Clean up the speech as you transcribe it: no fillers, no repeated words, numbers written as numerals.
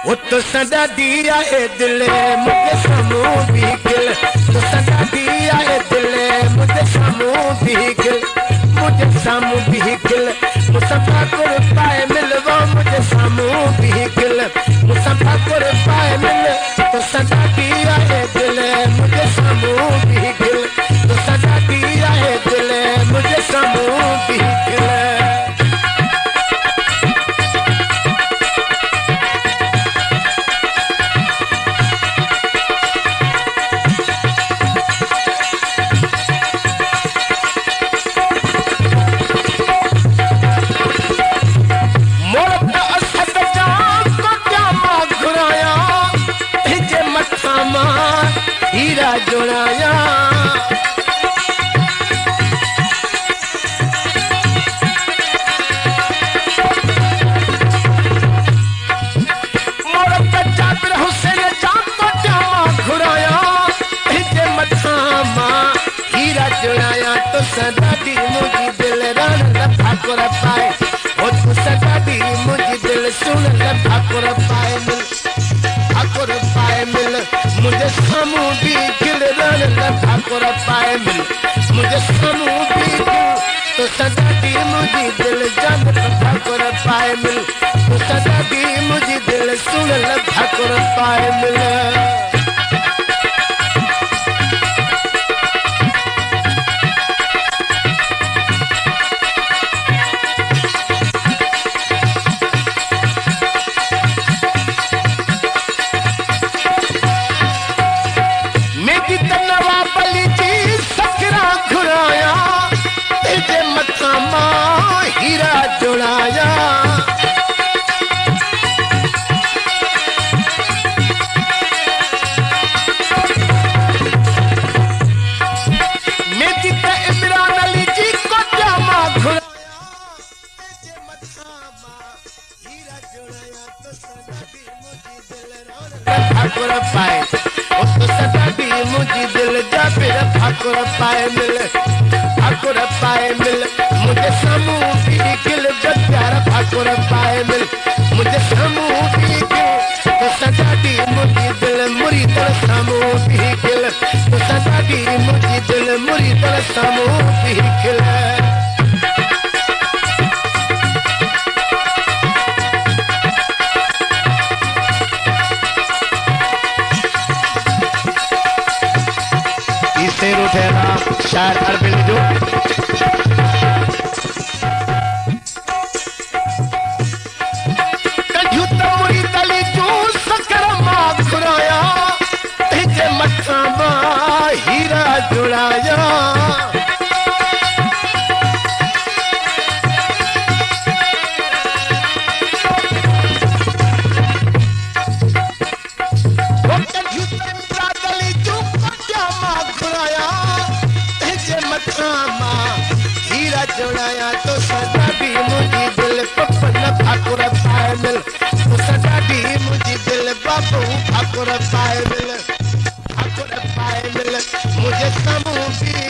वो तो सदा दिया ए दिले मुझे समू भी गिल, तो सदा दिया ए दिले मुझे समू भी गिल, मुझे समू भी गिल, मुसफा कर पाए मिलवा मुझे समू भी गिल, मुसफा कर पाए मिल, तो सदा दिया ए दिले मुझे समू भी गिल, तो सदा दिया ए दिले मुझे समू भी गिल। हीरा जोड़ाया मोर कच्चा फिर हुसैन जान को जामा घुराया जे मथामा हीरा जोड़ाया तो सदा दी मुझी दिल रान ठाकुर पाए ओ तू सदा दी मुझी दिल सुन ठाकुर पाए मिल, ठाकुर पाए मिल, मुझे समू भी गिल रन ठाकुर पाए मिल, मुझे समू भी गिल, तो सदा दी मुझे दिल जन ठाकुर पाए मिल, तो सदा दी मुझे दिल सुन ठाकुर पाए मिल। हीरा जोड़ाया मेरी ते इमरान अली जी को जामा घुराया हीरा जोड़ाया तो सदा भी मुझे दिल ठाकुर पाए, तो सदा भी मुझे दिल जाबिर ठाकुर पाए मिल, ठाकुर पाए मिल, मुझे समू भी गिल प्यार ठाकुर पाए मिल, मुझे समू भी गिल, तो सदा दी मुझे दिल मुरी दल समू भी गिल, तो सदा दी मुझे दिल मुरी दल समू भी गिल। शेर उठेगा शायद अरबिल जो हीरा जुड़ाया हीरा जोड़ाया तो सदा भी मुझे दिल पपन ठाकुर पाए मिल, तो सदा भी मुझे दिल बाबू ठाकुर पाए मिल, ठाकुर पाए मिल, मुझे समू भी